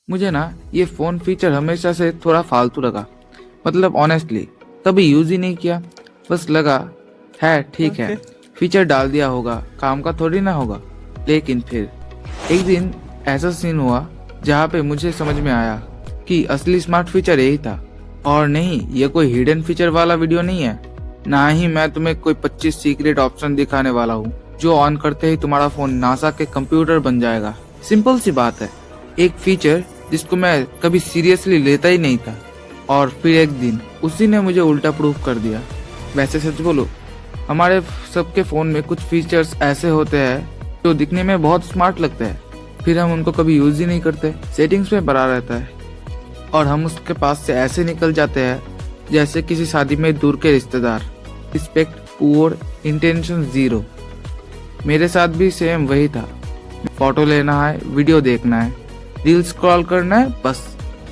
मुझे ना ये फ़ोन फीचर हमेशा से थोड़ा फालतू लगा। मतलब ऑनेस्टली कभी यूज़ ही नहीं किया। बस लगा है ठीक है, फीचर डाल दिया होगा, काम का थोड़ी ना होगा। लेकिन फिर एक दिन ऐसा सीन हुआ जहाँ पे मुझे समझ में आया कि असली स्मार्ट फीचर यही था। और नहीं, ये कोई हिडन फीचर वाला वीडियो नहीं है। ना ही मैं तुम्हें कोई 25 सीक्रेट ऑप्शन दिखाने वाला हूँ जो ऑन करते ही तुम्हारा फोन नासा के कंप्यूटर बन जाएगा। सिंपल सी बात है, एक फीचर जिसको मैं कभी सीरियसली लेता ही नहीं था, और फिर एक दिन उसी ने मुझे उल्टा प्रूफ कर दिया। वैसे सच बोलो, हमारे सबके फ़ोन में कुछ फीचर्स ऐसे होते हैं जो दिखने में बहुत स्मार्ट लगते हैं, फिर हम उनको कभी यूज़ ही नहीं करते। सेटिंग्स में पड़ा रहता है और हम उसके पास से ऐसे निकल जाते हैं जैसे किसी शादी में दूर के रिश्तेदार। Respect poor, intention zero. मेरे साथ भी सेम वही था। फोटो लेना है, वीडियो देखना है, रील स्क्रॉल करना है, बस।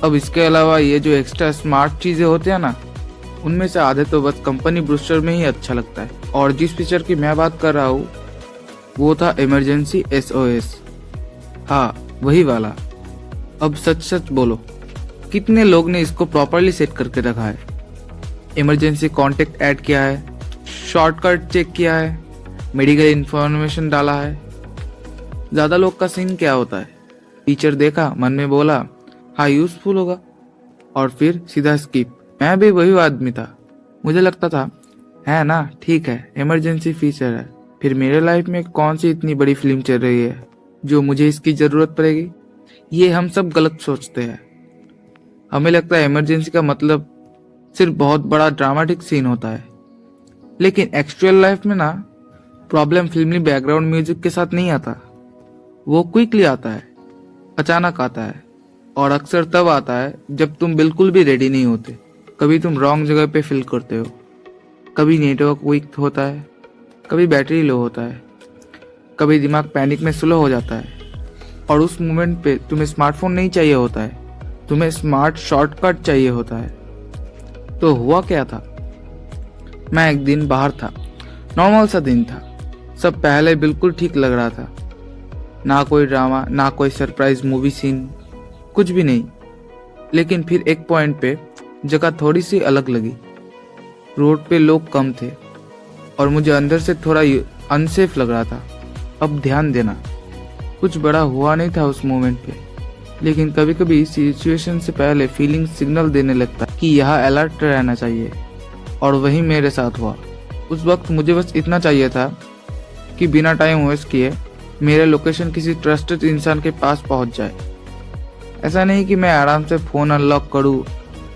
अब इसके अलावा ये जो एक्स्ट्रा स्मार्ट चीज़ें होती हैं ना, उनमें से आधे तो बस कंपनी ब्रोशर में ही अच्छा लगता है। और जिस फीचर की मैं बात कर रहा हूँ वो था इमरजेंसी SOS। हाँ, वही वाला। अब सच सच बोलो, कितने लोग ने इसको प्रॉपरली सेट करके रखा है? इमरजेंसी कॉन्टेक्ट ऐड किया है, शॉर्टकट चेक किया है, मेडिकल इन्फॉर्मेशन डाला है। ज़्यादा लोग का सीन क्या होता है, फीचर देखा, मन में बोला हाँ यूजफुल होगा, और फिर सीधा स्किप। मैं भी वही आदमी था। मुझे लगता था है ना, ठीक है, इमरजेंसी फीचर है, फिर मेरे लाइफ में कौन सी इतनी बड़ी फिल्म चल रही है जो मुझे इसकी ज़रूरत पड़ेगी। ये हम सब गलत सोचते हैं। हमें लगता है इमरजेंसी का मतलब सिर्फ बहुत बड़ा ड्रामेटिक सीन होता है, लेकिन एक्चुअल लाइफ में ना प्रॉब्लम फिल्मी बैकग्राउंड म्यूजिक के साथ नहीं आता। वो क्विकली आता है, अचानक आता है, और अक्सर तब आता है जब तुम बिल्कुल भी रेडी नहीं होते। कभी तुम रॉन्ग जगह पे फील करते हो, कभी नेटवर्क वीक होता है, कभी बैटरी लो होता है, कभी दिमाग पैनिक में स्लो हो जाता है। और उस मोमेंट पे तुम्हें स्मार्टफोन नहीं चाहिए होता है, तुम्हें स्मार्ट शॉर्टकट चाहिए होता है। तो हुआ क्या था, मैं एक दिन बाहर था, नॉर्मल सा दिन था, सब पहले बिल्कुल ठीक लग रहा था। ना कोई ड्रामा, ना कोई सरप्राइज मूवी सीन, कुछ भी नहीं। लेकिन फिर एक पॉइंट पे जगह थोड़ी सी अलग लगी। रोड पे लोग कम थे और मुझे अंदर से थोड़ा अनसेफ लग रहा था। अब ध्यान देना, कुछ बड़ा हुआ नहीं था उस मोमेंट पे, लेकिन कभी कभी सिचुएशन से पहले फीलिंग सिग्नल देने लगता कि यहाँ अलर्ट रहना चाहिए। और वही मेरे साथ हुआ। उस वक्त मुझे बस इतना चाहिए था कि बिना टाइम वेस्ट किए मेरा लोकेशन किसी ट्रस्टेड इंसान के पास पहुंच जाए। ऐसा नहीं कि मैं आराम से फ़ोन अनलॉक करूं,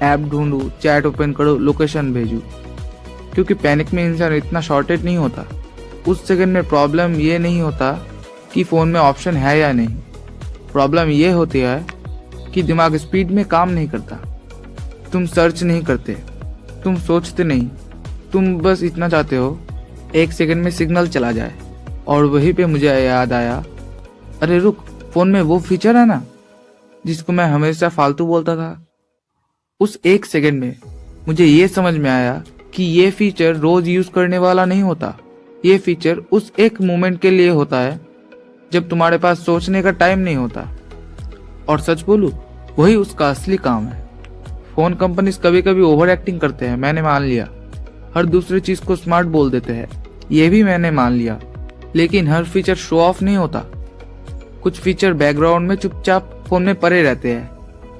ऐप ढूंढूं, चैट ओपन करूं, लोकेशन भेजूं, क्योंकि पैनिक में इंसान इतना शॉर्टेड नहीं होता। उस सेकंड में प्रॉब्लम ये नहीं होता कि फ़ोन में ऑप्शन है या नहीं, प्रॉब्लम ये होती है कि दिमाग स्पीड में काम नहीं करता। तुम सर्च नहीं करते, तुम सोचते नहीं, तुम बस इतना चाहते हो एक सेकंड में सिग्नल चला जाए। और वहीं पे मुझे याद आया, अरे रुक, फ़ोन में वो फीचर है ना जिसको मैं हमेशा फालतू बोलता था। उस एक सेकंड में मुझे ये समझ में आया कि ये फीचर रोज यूज करने वाला नहीं होता। ये फीचर उस एक मोमेंट के लिए होता है जब तुम्हारे पास सोचने का टाइम नहीं होता। और सच बोलूं, वही उसका असली काम है। फोन कंपनीज कभी कभी ओवर एक्टिंग करते हैं, मैंने मान लिया। हर दूसरी चीज को स्मार्ट बोल देते हैं, ये भी मैंने मान लिया। लेकिन हर फीचर शो ऑफ नहीं होता। कुछ फीचर बैकग्राउंड में चुपचाप फोन में पड़े रहते हैं,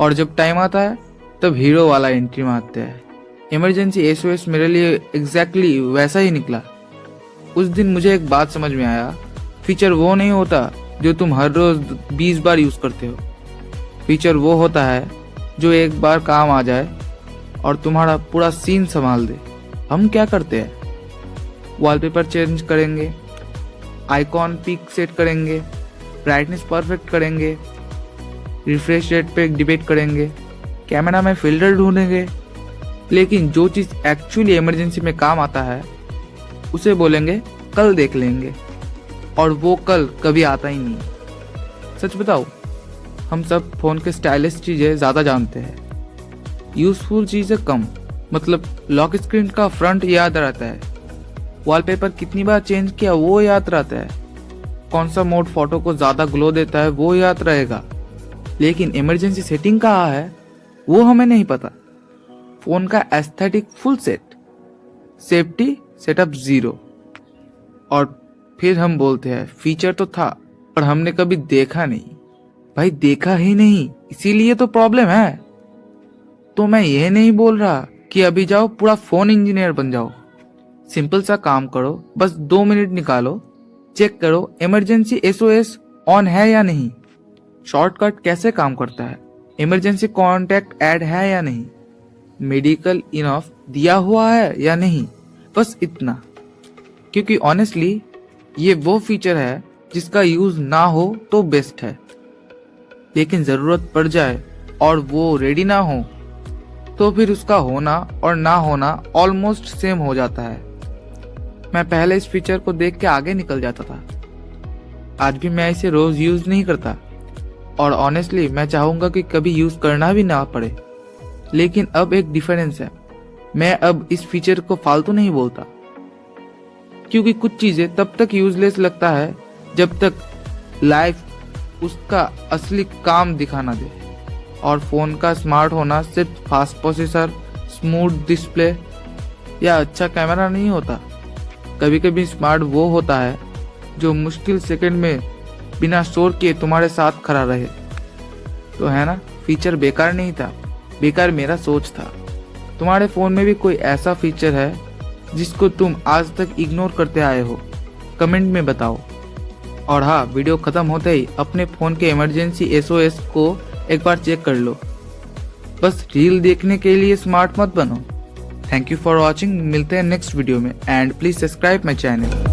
और जब टाइम आता है तब हीरो वाला एंट्री मारते हैं। इमरजेंसी SOS मेरे लिए एग्जैक्टली वैसा ही निकला। उस दिन मुझे एक बात समझ में आया, फीचर वो नहीं होता जो तुम हर रोज 20 बार यूज करते हो। फीचर वो होता है जो एक बार काम आ जाए और तुम्हारा पूरा सीन संभाल दे। हम क्या करते हैं, वॉलपेपर चेंज करेंगे, आइकॉन पिक सेट करेंगे, ब्राइटनेस परफेक्ट करेंगे, रिफ्रेश रेट पे डिबेट करेंगे, कैमरा में फिल्टर ढूंढेंगे, लेकिन जो चीज़ एक्चुअली इमरजेंसी में काम आता है उसे बोलेंगे कल देख लेंगे, और वो कल कभी आता ही नहीं। सच बताओ, हम सब फ़ोन के स्टाइलिश चीज़ें ज़्यादा जानते हैं, यूज़फुल चीज़ें कम। मतलब लॉक स्क्रीन का फ्रंट याद रहता है, वॉलपेपर कितनी बार चेंज किया वो याद रहता है, कौन सा मोड फोटो को ज़्यादा ग्लो देता है वो याद रहेगा, लेकिन इमरजेंसी सेटिंग कहाँ है वो हमें नहीं पता। फोन का aesthetic full set, safety setup 0, और फिर हम बोलते हैं फीचर तो था पर हमने कभी देखा नहीं। भाई देखा ही नहीं, इसीलिए तो प्रॉब्लम है। तो मैं यह नहीं बोल रहा कि अभी जाओ पूरा फोन इंजीनियर बन जाओ। सिंपल सा काम करो, बस 2 मिनट निकालो, चेक करो इमरजेंसी एसओएस ऑन है या नहीं, शॉर्टकट कैसे काम करता है, इमरजेंसी कॉन्टैक्ट ऐड है या नहीं, मेडिकल इनफ दिया हुआ है या नहीं, बस इतना। क्योंकि ऑनेस्टली ये वो फीचर है जिसका यूज ना हो तो बेस्ट है, लेकिन जरूरत पड़ जाए और वो रेडी ना हो तो फिर उसका होना और ना होना ऑलमोस्ट सेम हो जाता है। मैं पहले इस फीचर को देख के आगे निकल जाता था, आज भी मैं इसे रोज यूज नहीं करता, और ऑनेस्टली मैं चाहूंगा कि कभी यूज करना भी ना पड़े। लेकिन अब एक डिफरेंस है, मैं अब इस फीचर को फालतू नहीं बोलता, क्योंकि कुछ चीजें तब तक यूजलेस लगता है जब तक लाइफ उसका असली काम दिखा ना दे। और फोन का स्मार्ट होना सिर्फ फास्ट प्रोसेसर, स्मूथ डिस्प्ले या अच्छा कैमरा नहीं होता। कभी कभी स्मार्ट वो होता है जो मुश्किल सेकंड में बिना शोर किए तुम्हारे साथ खड़ा रहे। तो है ना, फीचर बेकार नहीं था, बेकार मेरा सोच था। तुम्हारे फोन में भी कोई ऐसा फीचर है जिसको तुम आज तक इग्नोर करते आए हो? कमेंट में बताओ। और हाँ, वीडियो खत्म होते ही अपने फोन के इमरजेंसी एसओएस को एक बार चेक कर लो। बस रील देखने के लिए स्मार्ट मत बनो। थैंक यू फॉर वॉचिंग, मिलते हैं नेक्स्ट वीडियो में, and please subscribe my channel.